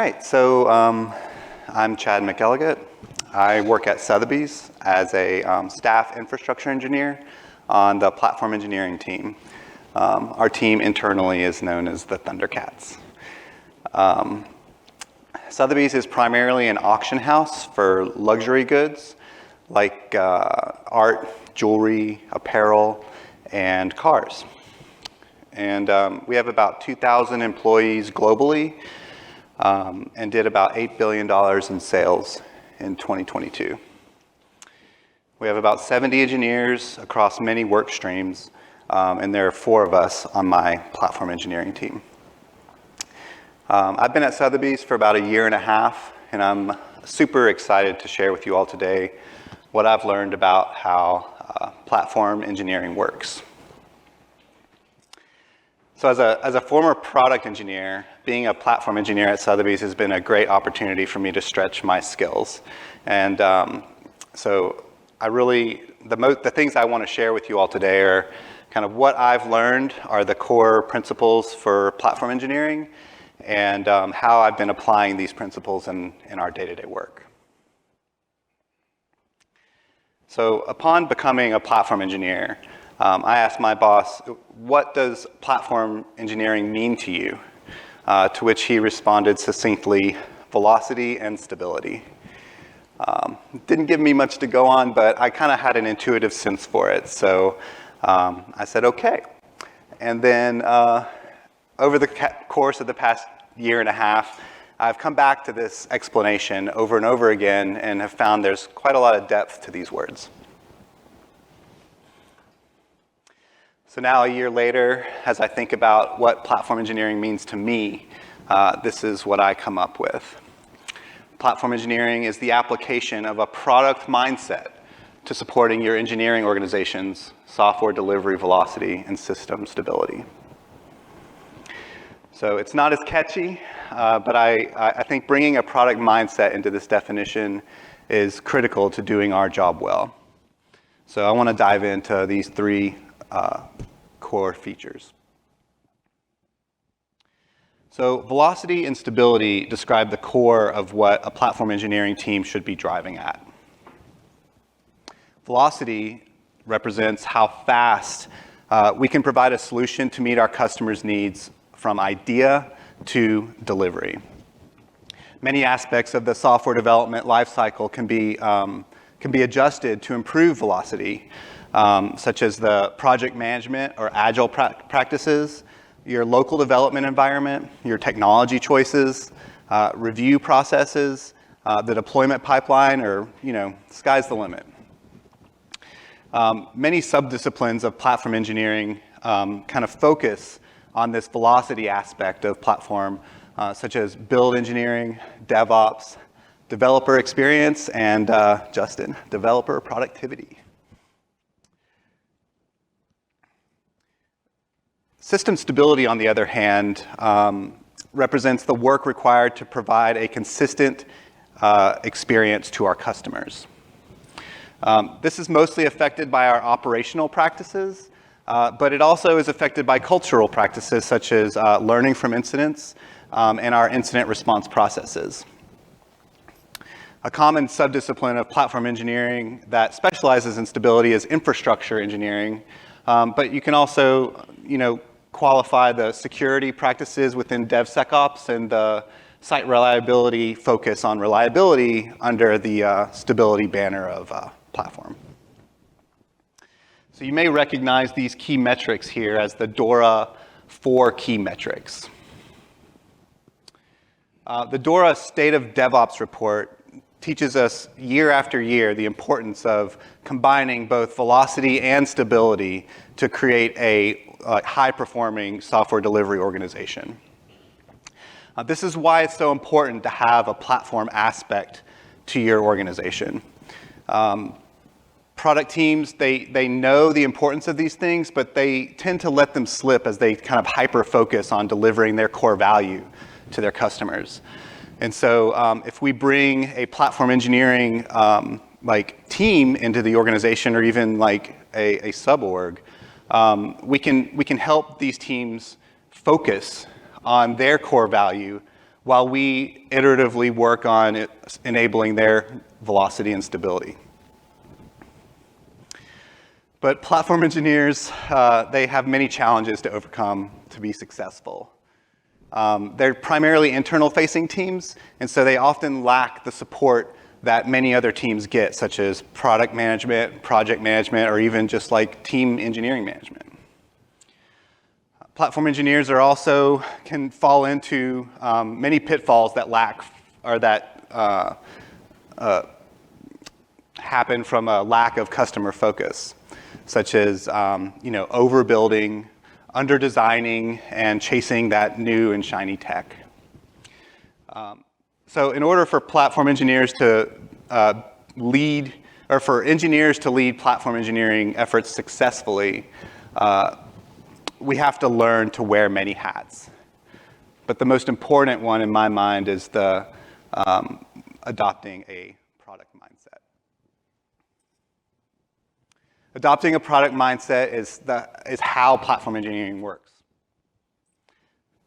right, so I'm Chad McElligott. I work at Sotheby's as a staff infrastructure engineer on the platform engineering team. Our team internally is known as the Thundercats. Sotheby's is primarily an auction house for luxury goods like art, jewelry, apparel, and cars. And we have about 2,000 employees globally and did about $8 billion in sales in 2022. We have about 70 engineers across many work streams, and there are 4 of us on my platform engineering team. I've been at Sotheby's for about a year and a half, and I'm super excited to share with you all today what I've learned about how platform engineering works. So as a former product engineer, being a platform engineer at Sotheby's has been a great opportunity for me to stretch my skills. And so the things I want to share with you all today are kind of what I've learned are the core principles for platform engineering and how I've been applying these principles in our day-to-day work. So upon becoming a platform engineer, I asked my boss, what does platform engineering mean to you? To which he responded succinctly, velocity and stability. Didn't give me much to go on, but I kind of had an intuitive sense for it. So I said, okay. And then over the course of the past year and a half, I've come back to this explanation over and over again and have found there's quite a lot of depth to these words. So now a year later, as I think about what platform engineering means to me, this is what I come up with. Platform engineering is the application of a product mindset to supporting your engineering organization's software delivery velocity and system stability. So it's not as catchy, but I think bringing a product mindset into this definition is critical to doing our job well. So I want to dive into these 3 core features. So velocity and stability describe the core of what a platform engineering team should be driving at. Velocity represents how fast we can provide a solution to meet our customers' needs from idea to delivery. Many aspects of the software development lifecycle can be adjusted to improve velocity, such as the project management or agile practices, your local development environment, your technology choices, review processes, the deployment pipeline, or, sky's the limit. Many subdisciplines of platform engineering kind of focus on this velocity aspect of platform, such as build engineering, DevOps, developer experience, and Justin, developer productivity. System stability, on the other hand, represents the work required to provide a consistent experience to our customers. This is mostly affected by our operational practices, but it also is affected by cultural practices such as learning from incidents and our incident response processes. A common subdiscipline of platform engineering that specializes in stability is infrastructure engineering, but you can also, qualify the security practices within DevSecOps and the site reliability focus on reliability under the stability banner of platform. So you may recognize these key metrics here as the DORA 4 key metrics. The DORA State of DevOps report teaches us year after year the importance of combining both velocity and stability to create a high-performing software delivery organization. This is why it's so important to have a platform aspect to your organization. Product teams, they know the importance of these things, but they tend to let them slip as they kind of hyper-focus on delivering their core value to their customers. And so if we bring a platform engineering team into the organization, or even like a sub-org, we can help these teams focus on their core value while we iteratively work on enabling their velocity and stability. But platform engineers, they have many challenges to overcome to be successful. They're primarily internal-facing teams, and so they often lack the support that many other teams get, such as product management, project management, or even just like team engineering management. Platform engineers are also can fall into many pitfalls that happen from a lack of customer focus, such as overbuilding, under-designing, and chasing that new and shiny tech. So in order for platform engineers to lead platform engineering efforts successfully, we have to learn to wear many hats. But the most important one in my mind is the adopting a product mindset. Adopting a product mindset is how platform engineering works.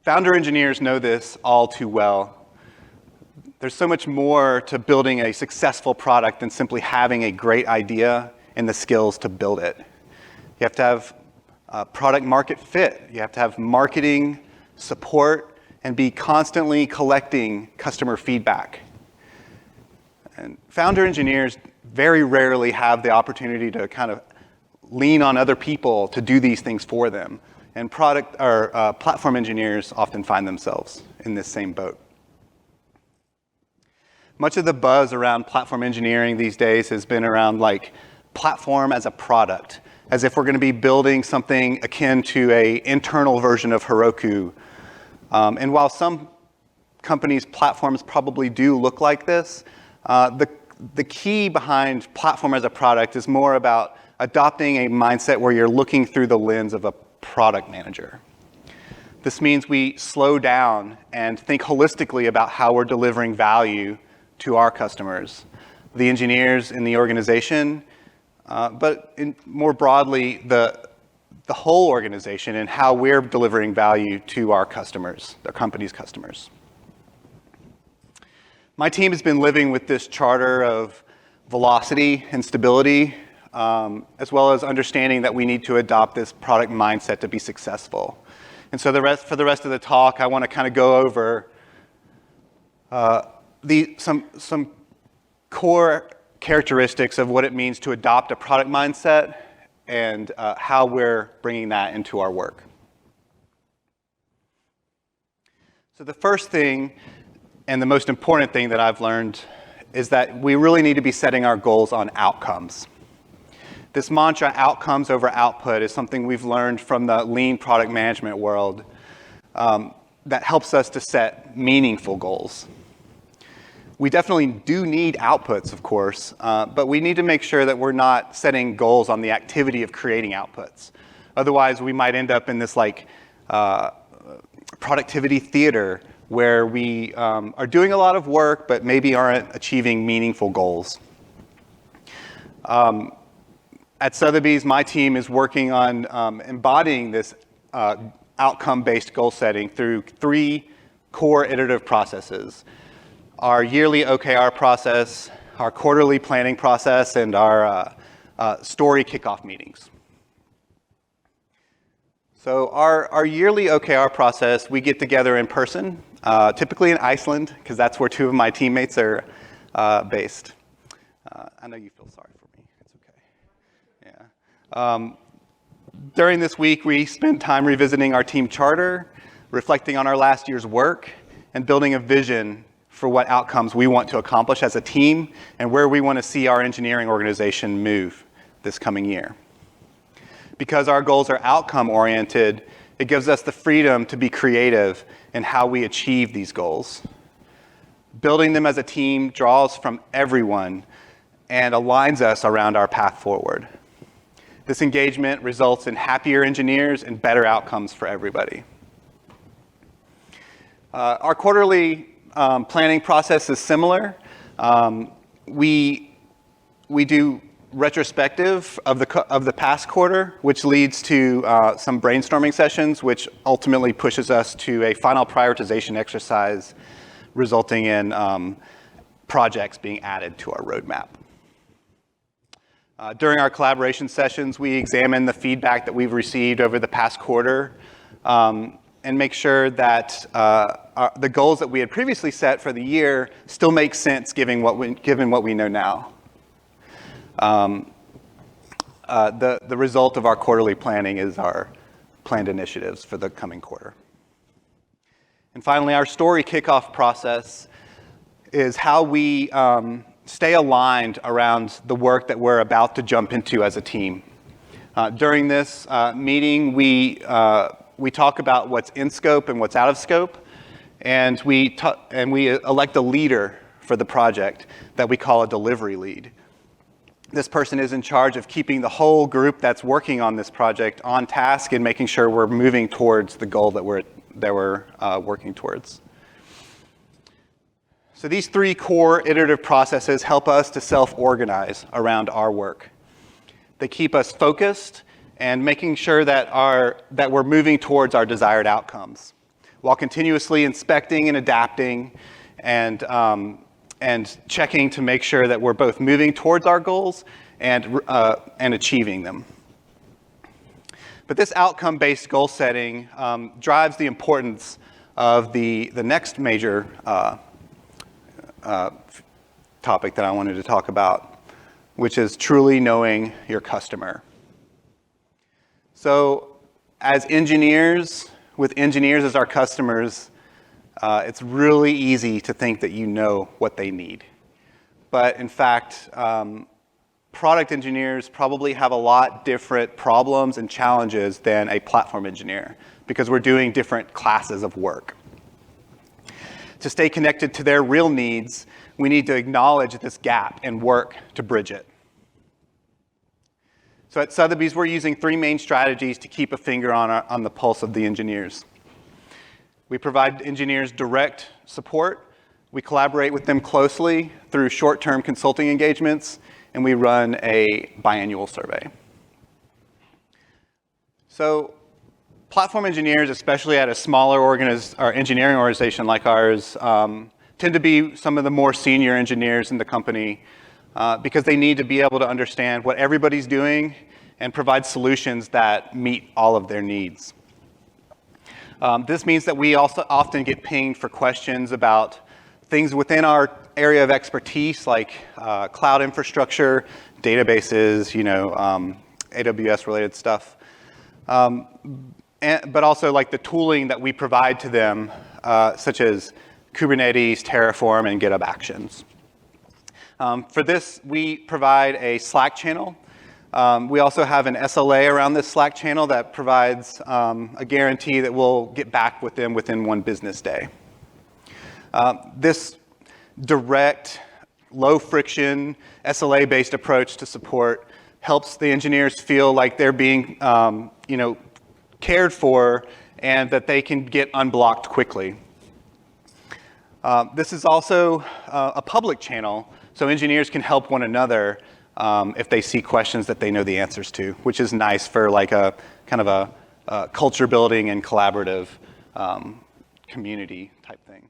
Founder engineers know this all too well. There's so much more to building a successful product than simply having a great idea and the skills to build it. You have to have product market fit. You have to have marketing, support, and be constantly collecting customer feedback. And founder engineers very rarely have the opportunity to kind of lean on other people to do these things for them. And platform engineers often find themselves in this same boat. Much of the buzz around platform engineering these days has been around like platform as a product, as if we're going to be building something akin to an internal version of Heroku. And while some companies' platforms probably do look like this, the key behind platform as a product is more about adopting a mindset where you're looking through the lens of a product manager. This means we slow down and think holistically about how we're delivering value to our customers, the engineers in the organization, but more broadly, the whole organization and how we're delivering value to our customers, the company's customers. My team has been living with this charter of velocity and stability, as well as understanding that we need to adopt this product mindset to be successful. And so for the rest of the talk, I want to kind of go over some core characteristics of what it means to adopt a product mindset and how we're bringing that into our work. So the first thing and the most important thing that I've learned is that we really need to be setting our goals on outcomes. This mantra, outcomes over output, is something we've learned from the lean product management world that helps us to set meaningful goals. We definitely do need outputs, of course, but we need to make sure that we're not setting goals on the activity of creating outputs. Otherwise, we might end up in this productivity theater where we are doing a lot of work, but maybe aren't achieving meaningful goals. At Sotheby's, my team is working on embodying this outcome-based goal setting through 3 core iterative processes: our yearly OKR process, our quarterly planning process, and our story kickoff meetings. So our yearly OKR process, we get together in person, typically in Iceland, because that's where 2 of my teammates are based. I know you feel sorry for me. It's okay. Yeah. During this week, we spend time revisiting our team charter, reflecting on our last year's work, and building a vision for what outcomes we want to accomplish as a team and where we want to see our engineering organization move this coming year. Because our goals are outcome-oriented, it gives us the freedom to be creative in how we achieve these goals. Building them as a team draws from everyone and aligns us around our path forward. This engagement results in happier engineers and better outcomes for everybody. Our quarterly planning process is similar. We do retrospective of the past quarter, which leads to some brainstorming sessions, which ultimately pushes us to a final prioritization exercise resulting in projects being added to our roadmap. During our collaboration sessions, we examine the feedback that we've received over the past quarter and make sure that the goals that we had previously set for the year still make sense given what we know now. The result of our quarterly planning is our planned initiatives for the coming quarter. And finally, our story kickoff process is how we stay aligned around the work that we're about to jump into as a team. During this meeting, we talk about what's in scope and what's out of scope, and we elect a leader for the project that we call a delivery lead. This person is in charge of keeping the whole group that's working on this project on task and making sure we're moving towards the goal that we're working towards. So these three core iterative processes help us to self-organize around our work. They keep us focused and making sure that we're moving towards our desired outcomes, while continuously inspecting and adapting and checking to make sure that we're both moving towards our goals and achieving them. But this outcome-based goal setting drives the importance of the next major topic that I wanted to talk about, which is truly knowing your customer. So as engineers, with engineers as our customers, it's really easy to think that you know what they need. But in fact, product engineers probably have a lot different problems and challenges than a platform engineer because we're doing different classes of work. To stay connected to their real needs, we need to acknowledge this gap and work to bridge it. So at Sotheby's, we're using three main strategies to keep a finger on the pulse of the engineers. We provide engineers direct support, we collaborate with them closely through short-term consulting engagements, and we run a biannual survey. So platform engineers, especially at a smaller or engineering organization like ours, tend to be some of the more senior engineers in the company because they need to be able to understand what everybody's doing and provide solutions that meet all of their needs. This means that we also often get pinged for questions about things within our area of expertise, like cloud infrastructure, databases, AWS-related stuff, but also like the tooling that we provide to them, such as Kubernetes, Terraform, and GitHub Actions. For this, we provide a Slack channel. We also have an SLA around this Slack channel that provides a guarantee that we'll get back with them within one business day. This direct, low-friction, SLA-based approach to support helps the engineers feel like they're being cared for and that they can get unblocked quickly. This is also a public channel, so engineers can help one another if they see questions that they know the answers to, which is nice for like a kind of a culture building and collaborative community type thing.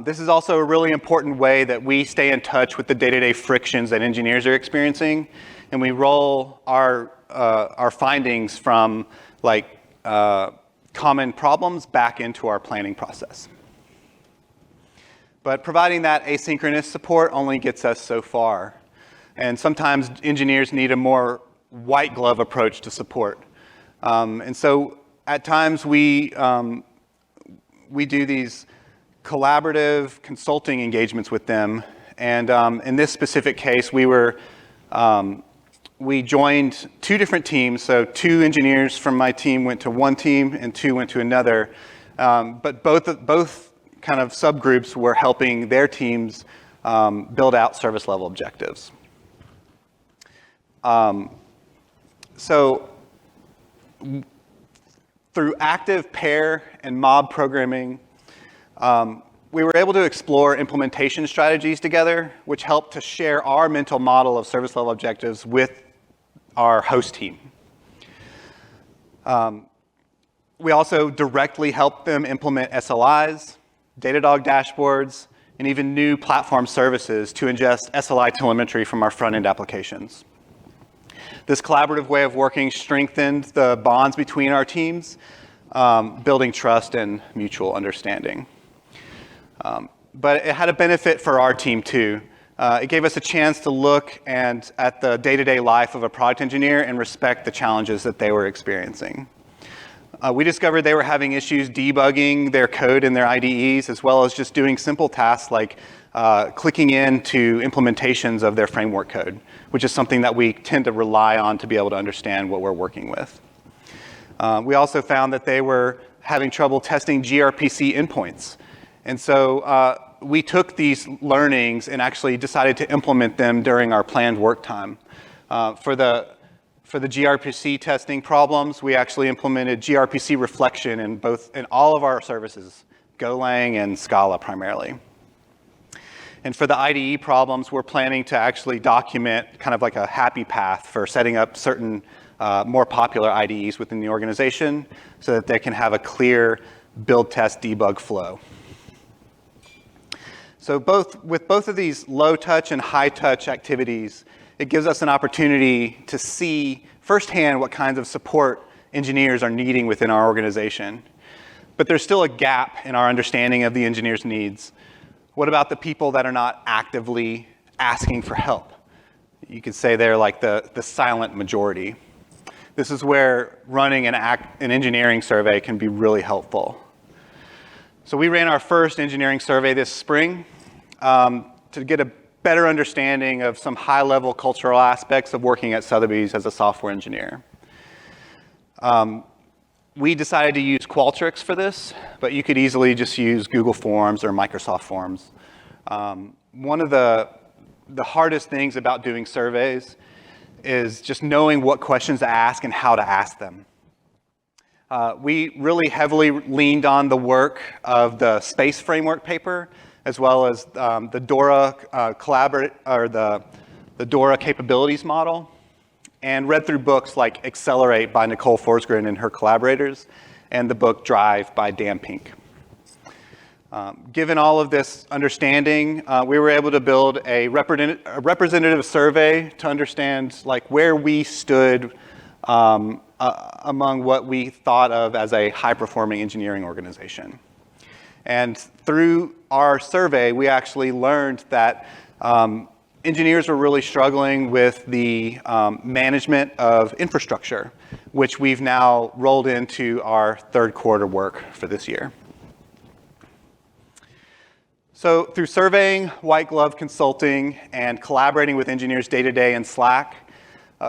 This is also a really important way that we stay in touch with the day-to-day frictions that engineers are experiencing, and we roll our findings from common problems back into our planning process. But providing that asynchronous support only gets us so far. And sometimes engineers need a more white glove approach to support. And so at times we do these collaborative consulting engagements with them. And in this specific case, we joined two different teams. So 2 engineers from my team went to one team and 2 went to another. But both kind of subgroups were helping their teams build out service level objectives. So through active pair and mob programming, we were able to explore implementation strategies together, which helped to share our mental model of service level objectives with our host team. We also directly helped them implement SLIs. Datadog dashboards, and even new platform services to ingest SLI telemetry from our front-end applications. This collaborative way of working strengthened the bonds between our teams, building trust and mutual understanding. But it had a benefit for our team too. It gave us a chance to look at the day-to-day life of a product engineer and respect the challenges that they were experiencing. We discovered they were having issues debugging their code in their IDEs, as well as just doing simple tasks like clicking into implementations of their framework code, which is something that we tend to rely on to be able to understand what we're working with. We also found that they were having trouble testing gRPC endpoints. And so we took these learnings and actually decided to implement them during our planned work time. For the gRPC testing problems, we actually implemented gRPC reflection in all of our services, Golang and Scala primarily. And for the IDE problems, we're planning to actually document kind of like a happy path for setting up certain more popular IDEs within the organization so that they can have a clear build, test, debug flow. So with both of these low-touch and high-touch activities, it gives us an opportunity to see firsthand what kinds of support engineers are needing within our organization. But there's still a gap in our understanding of the engineers' needs. What about the people that are not actively asking for help? You could say they're like the silent majority. This is where running an engineering survey can be really helpful. So we ran our first engineering survey this spring to get a better understanding of some high-level cultural aspects of working at Sotheby's as a software engineer. We decided to use Qualtrics for this, but you could easily just use Google Forms or Microsoft Forms. One of the hardest things about doing surveys is just knowing what questions to ask and how to ask them. We really heavily leaned on the work of the Space Framework paper, as well as the DORA the DORA capabilities model, and read through books like Accelerate by Nicole Forsgren and her collaborators, and the book Drive by Dan Pink. Given all of this understanding, we were able to build a representative survey to understand like where we stood among what we thought of as a high-performing engineering organization. And through our survey, we actually learned that engineers were really struggling with the management of infrastructure, which we've now rolled into our third quarter work for this year. So through surveying, white glove consulting, and collaborating with engineers day-to-day in Slack,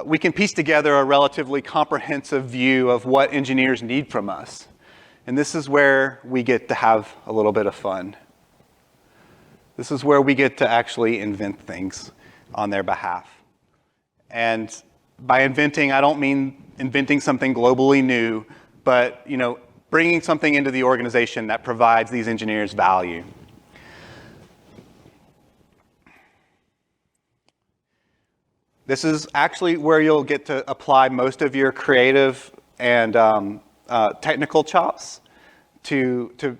we can piece together a relatively comprehensive view of what engineers need from us. And this is where we get to have a little bit of fun. This is where we get to actually invent things on their behalf. And by inventing, I don't mean inventing something globally new, but bringing something into the organization that provides these engineers value. This is actually where you'll get to apply most of your creative and technical chops to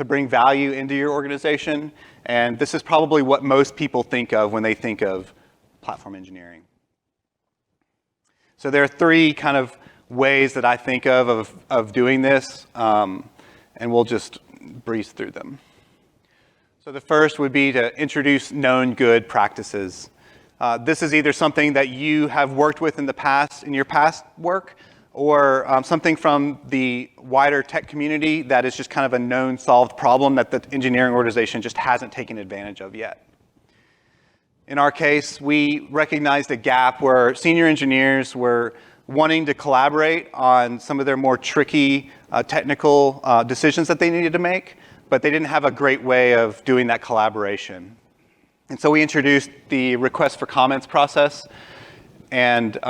bring value into your organization. And this is probably what most people think of when they think of platform engineering. So there are three kind of ways that I think of doing this, and we'll just breeze through them. So the first would be to introduce known good practices. This is either something that you have worked with in the past, in your past work, or something from the wider tech community that is just kind of a known solved problem that the engineering organization just hasn't taken advantage of yet. In our case, we recognized a gap where senior engineers were wanting to collaborate on some of their more tricky technical decisions that they needed to make, but they didn't have a great way of doing that collaboration. And so we introduced the request for comments process, but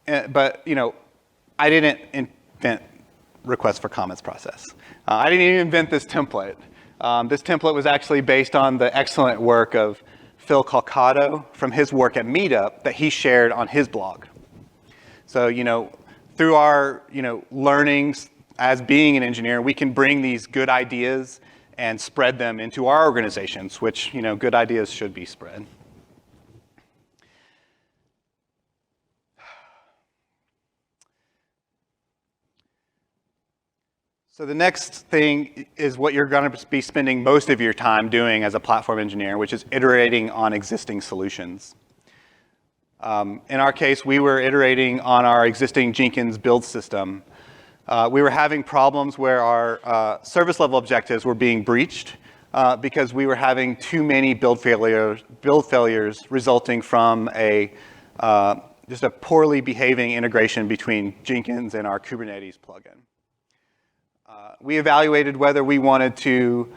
I didn't invent request for comments process. I didn't even invent this template. This template was actually based on the excellent work of Phil Calcado from his work at Meetup that he shared on his blog. So through our learnings as being an engineer, we can bring these good ideas and spread them into our organizations, which, good ideas should be spread. So the next thing is what you're going to be spending most of your time doing as a platform engineer, which is iterating on existing solutions. In our case, we were iterating on our existing Jenkins build system. We were having problems where our service level objectives were being breached because we were having too many build failures resulting from just a poorly behaving integration between Jenkins and our Kubernetes plugin. We evaluated whether we wanted to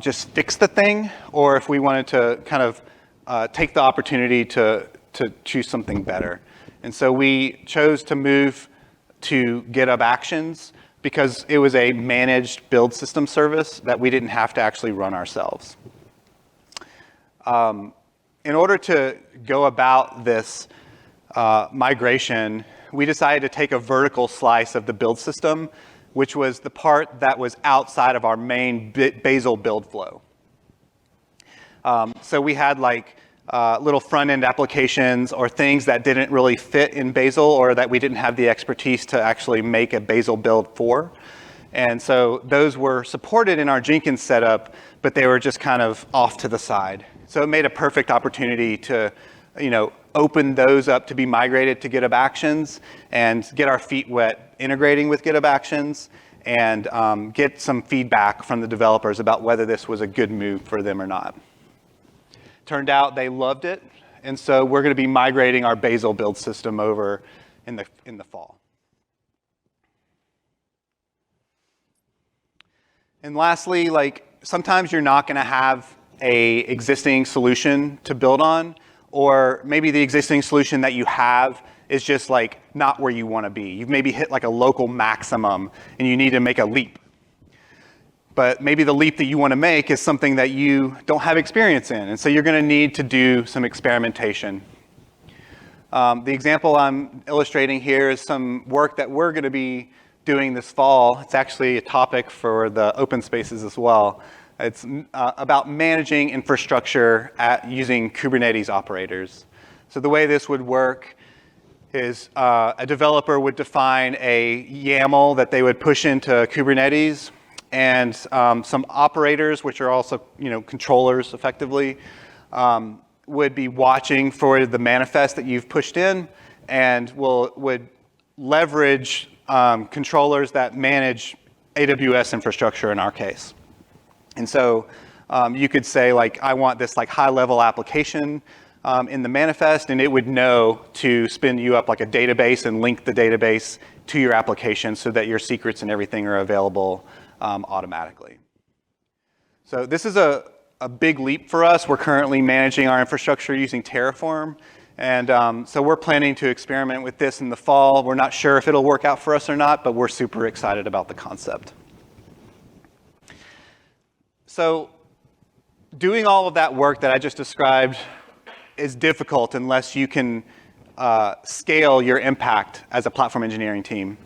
just fix the thing or if we wanted to kind of take the opportunity to choose something better. And so we chose to move to GitHub Actions because it was a managed build system service that we didn't have to actually run ourselves. In order to go about this migration, we decided to take a vertical slice of the build system, which was the part that was outside of our main Bazel build flow. So we had little front-end applications or things that didn't really fit in Bazel or that we didn't have the expertise to actually make a Bazel build for. And so those were supported in our Jenkins setup, but they were just kind of off to the side. So it made a perfect opportunity to, open those up to be migrated to GitHub Actions and get our feet wet integrating with GitHub Actions and get some feedback from the developers about whether this was a good move for them or not. Turned out they loved it, and so we're going to be migrating our Bazel build system over in the fall. And lastly, sometimes you're not going to have a existing solution to build on, or maybe the existing solution that you have is just not where you want to be. You've maybe hit a local maximum, and you need to make a leap. But maybe the leap that you want to make is something that you don't have experience in. And so you're going to need to do some experimentation. The example I'm illustrating here is some work that we're going to be doing this fall. It's actually a topic for the open spaces as well. It's about managing infrastructure using Kubernetes operators. So the way this would work is a developer would define a YAML that they would push into Kubernetes, and some operators, which are also controllers effectively, would be watching for the manifest that you've pushed in, and would leverage controllers that manage AWS infrastructure in our case. And so you could say I want this high-level application in the manifest, and it would know to spin you up a database and link the database to your application so that your secrets and everything are available automatically. So this is a big leap for us. We're currently managing our infrastructure using Terraform. And so we're planning to experiment with this in the fall. We're not sure if it'll work out for us or not, but we're super excited about the concept. So doing all of that work that I just described is difficult unless you can scale your impact as a platform engineering team.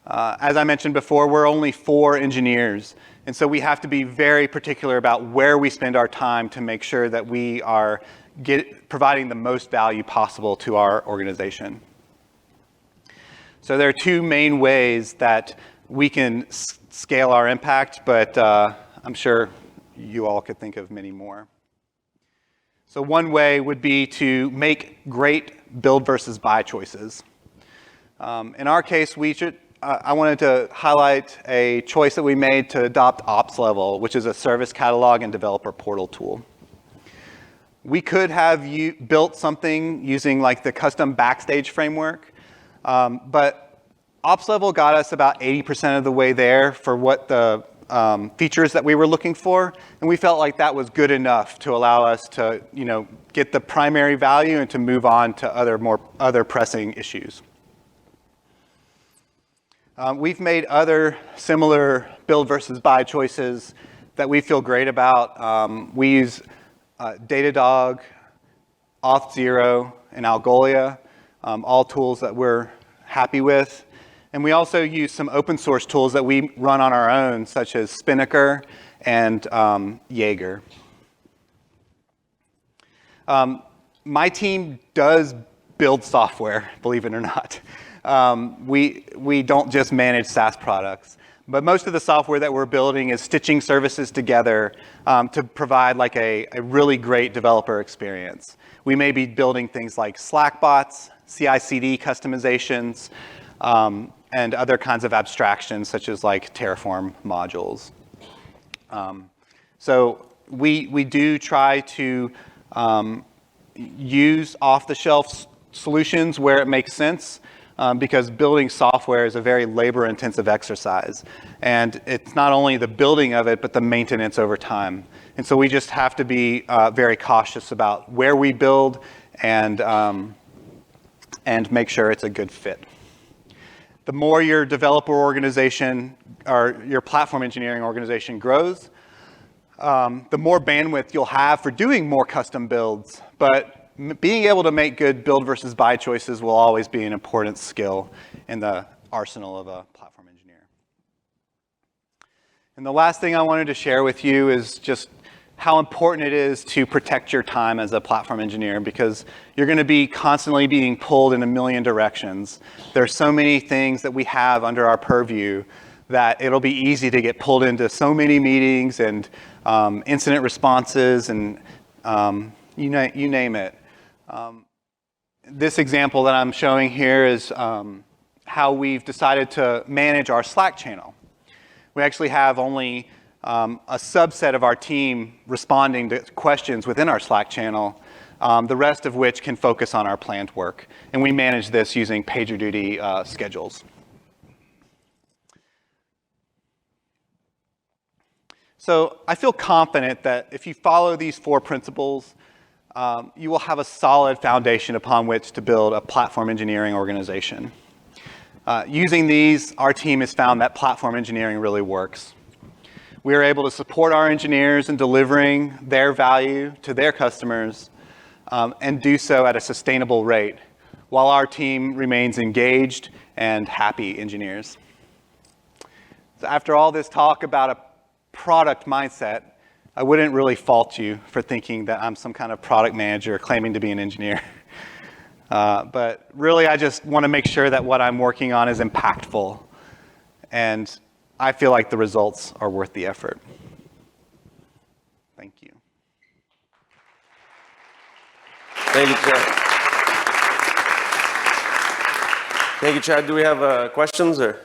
As I mentioned before, we're only 4 engineers, and so we have to be very particular about where we spend our time to make sure that we are providing the most value possible to our organization. So there are 2 main ways that we can scale our impact, but I'm sure you all could think of many more. So one way would be to make great build versus buy choices. In our case, I wanted to highlight a choice that we made to adopt Ops Level, which is a service catalog and developer portal tool. We could have built something using the custom Backstage framework, but Ops Level got us about 80% of the way there for what the features that we were looking for, and we felt like that was good enough to allow us to get the primary value and to move on to other pressing issues. We've made other similar build versus buy choices that we feel great about. We use Datadog, Auth0, and Algolia, all tools that we're happy with. And we also use some open source tools that we run on our own, such as Spinnaker and Jaeger. My team does build software, believe it or not. We don't just manage SaaS products. But most of the software that we're building is stitching services together to provide like a really great developer experience. We may be building things like Slack bots, CI/CD customizations, and other kinds of abstractions such as like Terraform modules. So we do try to use off-the-shelf solutions where it makes sense, because building software is a very labor-intensive exercise. And it's not only the building of it, but the maintenance over time. And so we just have to be very cautious about where we build and make sure it's a good fit. The more your developer organization or your platform engineering organization grows, the more bandwidth you'll have for doing more custom builds. But being able to make good build versus buy choices will always be an important skill in the arsenal of a platform engineer. And the last thing I wanted to share with you is just how important it is to protect your time as a platform engineer, because you're going to be constantly being pulled in a million directions. There's so many things that we have under our purview that it'll be easy to get pulled into so many meetings and incident responses and you name it. This example that I'm showing here is how we've decided to manage our Slack channel. We actually have only a subset of our team responding to questions within our Slack channel, the rest of which can focus on our planned work. And we manage this using PagerDuty schedules. So I feel confident that if you follow these 4 principles, you will have a solid foundation upon which to build a platform engineering organization. Using these, our team has found that platform engineering really works. We are able to support our engineers in delivering their value to their customers and do so at a sustainable rate while our team remains engaged and happy engineers. So after all this talk about a product mindset, I wouldn't really fault you for thinking that I'm some kind of product manager claiming to be an engineer. But really, I just want to make sure that what I'm working on is impactful. And I feel like the results are worth the effort. Thank you. Thank you, Chad. Thank you, Chad. Do we have questions or?